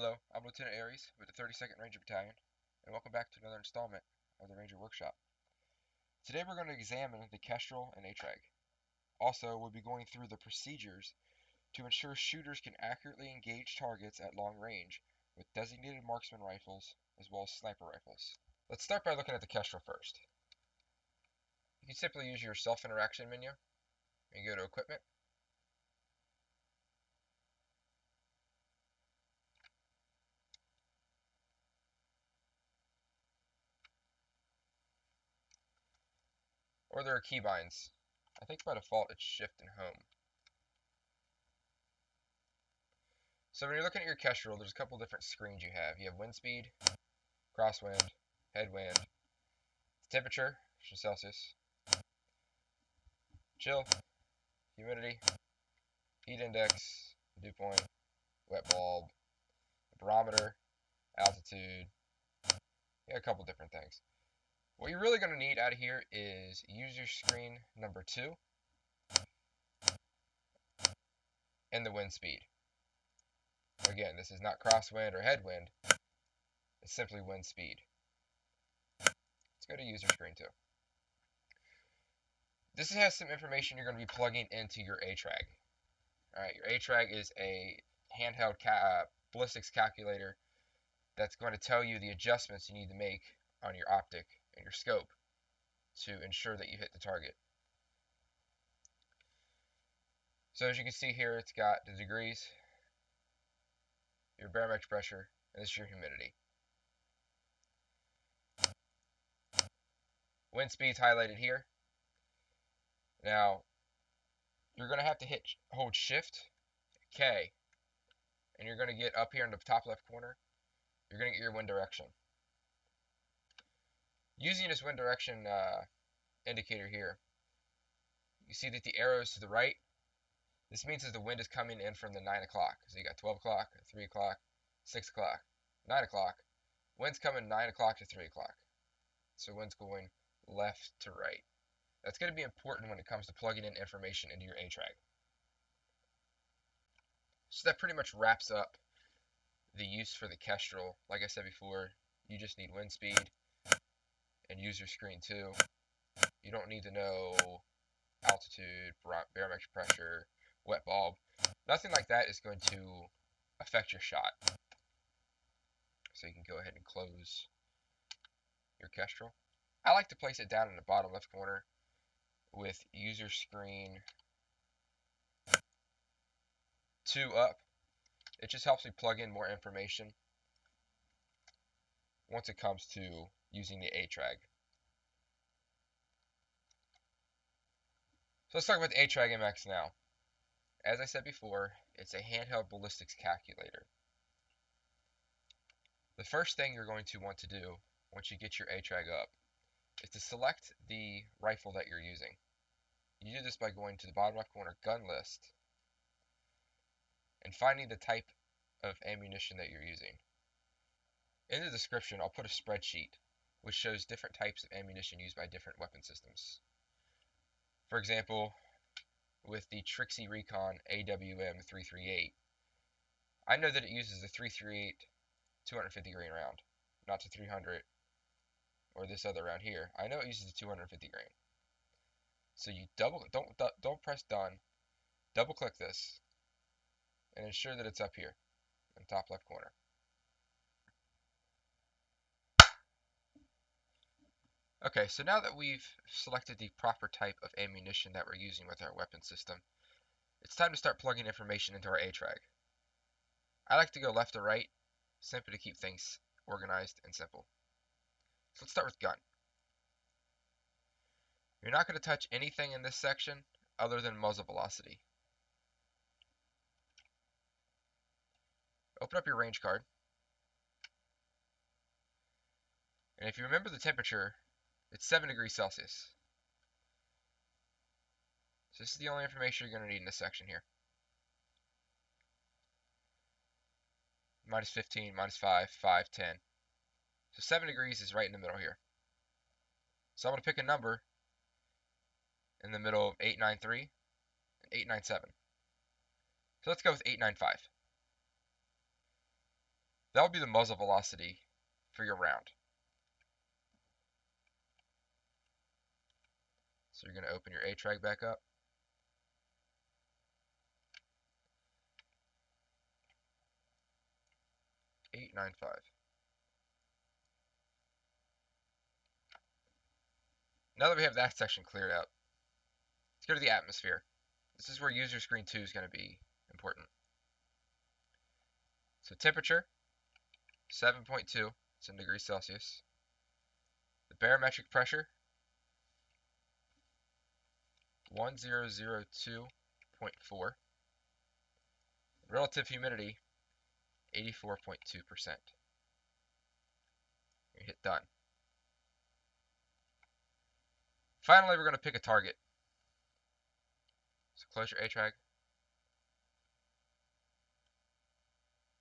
Hello, I'm Lieutenant Aries with the 32nd Ranger Battalion, and welcome back to another installment of the Ranger Workshop. Today we're going to examine the Kestrel and ATrag. Also, we'll be going through the procedures to ensure shooters can accurately engage targets at long range with designated marksman rifles as well as sniper rifles. Let's start by looking at the Kestrel first. You can simply use your self-interaction menu and go to Equipment. Or there are keybinds. I think by default it's Shift and Home. So when you're looking at your Kestrel, there's a couple different screens you have. You have wind speed, crosswind, headwind, temperature, which is Celsius, chill, humidity, heat index, dew point, wet bulb, barometer, altitude. You got a couple different things. What you're really going to need out of here is user screen number 2 and the wind speed. Again, this is not crosswind or headwind. It's simply wind speed. Let's go to user screen 2. This has some information you're going to be plugging into your ATrag. Alright, your ATrag is a handheld ballistics calculator that's going to tell you the adjustments you need to make on your optic and your scope to ensure that you hit the target. So as you can see here, it's got the degrees, your barometric pressure, and this is your humidity. Wind speed's highlighted here. Now, you're going to have to hold Shift, K, and you're going to get up here in the top left corner, you're going to get your wind direction. Using this wind direction indicator here, you see that the arrows to the right, this means that the wind is coming in from the 9 o'clock. So you got 12 o'clock, 3 o'clock, 6 o'clock, 9 o'clock. Wind's coming 9 o'clock to 3 o'clock. So wind's going left to right. That's going to be important when it comes to plugging in information into your ATrag. So that pretty much wraps up the use for the Kestrel. Like I said before, you just need wind speed and user screen 2. You don't need to know altitude, barometric pressure, wet bulb. Nothing like that is going to affect your shot. So you can go ahead and close your Kestrel. I like to place it down in the bottom left corner with user screen 2 up. It just helps me plug in more information once it comes to using the ATrag. So let's talk about the ATragMX now. As I said before, it's a handheld ballistics calculator. The first thing you're going to want to do once you get your ATrag up is to select the rifle that you're using. You do this by going to the bottom left corner gun list and finding the type of ammunition that you're using. In the description, I'll put a spreadsheet which shows different types of ammunition used by different weapon systems. For example, with the Trixie Recon AWM 338, I know that it uses the 338 250 grain round, not the 300 or this other round here. I know it uses the 250 grain. So you don't press done. Double click this and ensure that it's up here in the top left corner. Okay, so now that we've selected the proper type of ammunition that we're using with our weapon system, it's time to start plugging information into our ATrag. I like to go left to right, simply to keep things organized and simple. So let's start with gun. You're not going to touch anything in this section other than muzzle velocity. Open up your range card. And if you remember the temperature, it's 7 degrees Celsius. So this is the only information you're going to need in this section here. Minus 15, minus 5, 5, 10. So 7 degrees is right in the middle here. So I'm going to pick a number in the middle of 893 and 897. So let's go with 895. That will be the muzzle velocity for your round. So you're going to open your ATrag back up. .895. Now that we have that section cleared out, let's go to the atmosphere. This is where user screen 2 is going to be important. So temperature, 7.2, it's in degrees Celsius. The barometric pressure, 1002.4. Relative humidity, 84.2%. You hit done. Finally, we're going to pick a target. So close your ATrag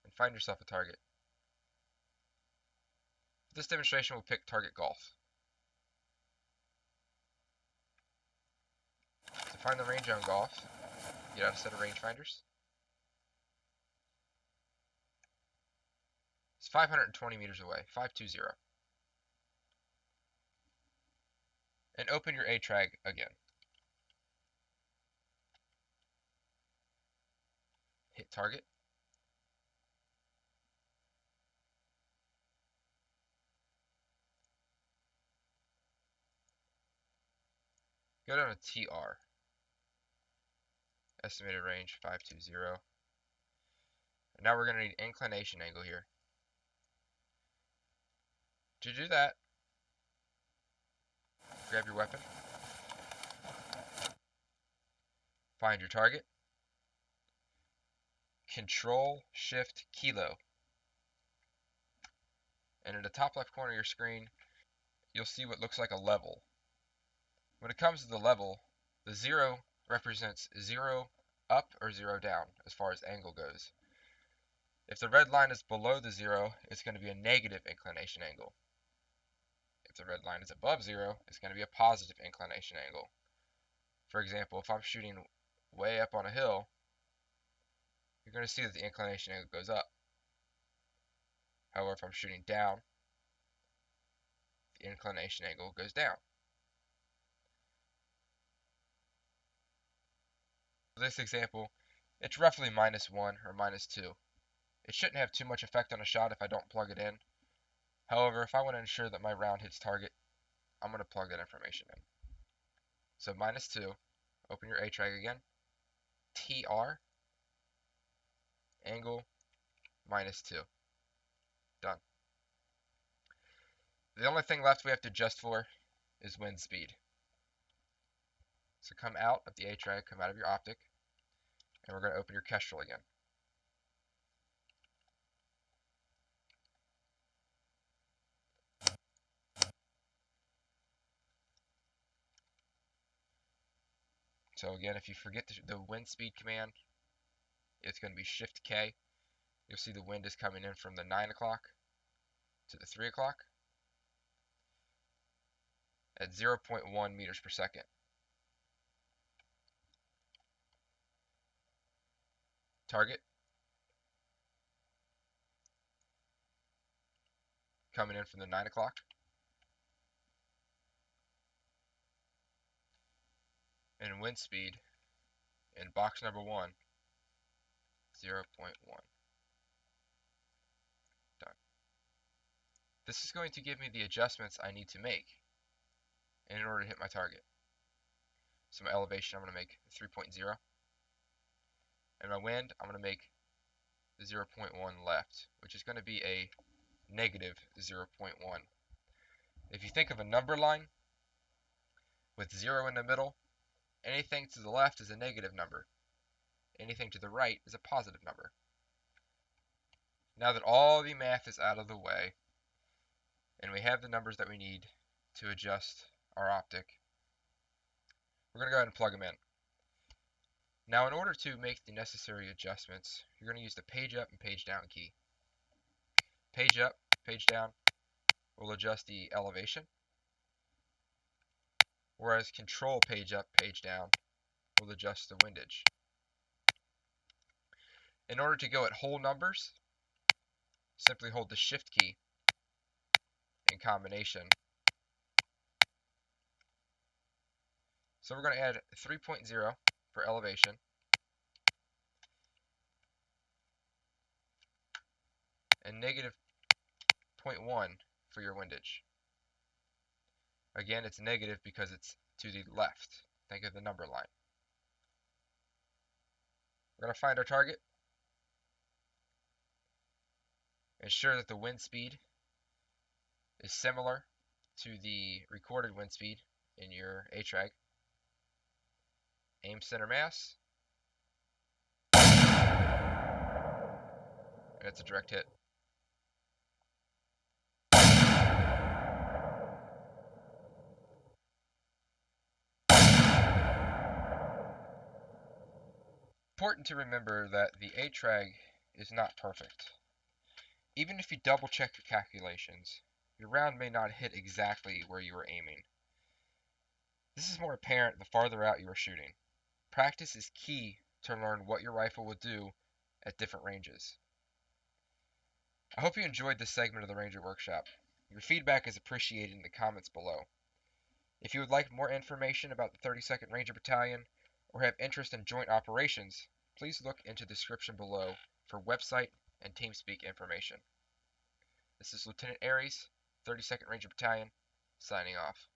and find yourself a target. For this demonstration, we'll pick target golf. To find the range on golf, get out a set of rangefinders. It's 520 meters away, 520. And open your ATrag again. Hit target. Go down to TR. Estimated range 520. And now we're going to need inclination angle here. To do that, grab your weapon, find your target, Control Shift Kilo, and in the top left corner of your screen, you'll see what looks like a level. When it comes to the level, the 0 represents 0 up or 0 down as far as angle goes. If the red line is below the 0, it's going to be a negative inclination angle. If the red line is above 0, it's going to be a positive inclination angle. For example, if I'm shooting way up on a hill, you're going to see that the inclination angle goes up. However, if I'm shooting down, the inclination angle goes down. For this example, it's roughly -1 or -2. It shouldn't have too much effect on a shot if I don't plug it in. However, if I want to ensure that my round hits target, I'm going to plug that information in. So -2, open your ATrag again, TR, angle, -2. Done. The only thing left we have to adjust for is wind speed. So come out of the ATrag, come out of your optic, and we're going to open your Kestrel again. So again, if you forget the wind speed command, it's going to be Shift K. You'll see the wind is coming in from the 9 o'clock to the 3 o'clock at 0.1 meters per second. Target coming in from the 9 o'clock. And wind speed in box number 1, 0.1. Done. This is going to give me the adjustments I need to make in order to hit my target. So my elevation, I'm going to make 3.0. And my wind, I'm going to make 0.1 left, which is going to be a negative 0.1. If you think of a number line with 0 in the middle, anything to the left is a negative number. Anything to the right is a positive number. Now that all the math is out of the way, and we have the numbers that we need to adjust our optic, we're going to go ahead and plug them in. Now in order to make the necessary adjustments, you're going to use the page up and page down key. Page up, page down will adjust the elevation, whereas control page up, page down will adjust the windage. In order to go at whole numbers, simply hold the Shift key in combination. So we're going to add 3.0 for elevation, and negative 0.1 for your windage. Again, it's negative because it's to the left. Think of the number line. We're going to find our target. Ensure that the wind speed is similar to the recorded wind speed in your ATrag. Aim center mass. And it's a direct hit. Important to remember that the ATrag is not perfect. Even if you double check your calculations, your round may not hit exactly where you were aiming. This is more apparent the farther out you are shooting. Practice is key to learn what your rifle will do at different ranges. I hope you enjoyed this segment of the Ranger Workshop. Your feedback is appreciated in the comments below. If you would like more information about the 32nd Ranger Battalion or have interest in joint operations, please look into the description below for website and TeamSpeak information. This is Lieutenant Aries, 32nd Ranger Battalion, signing off.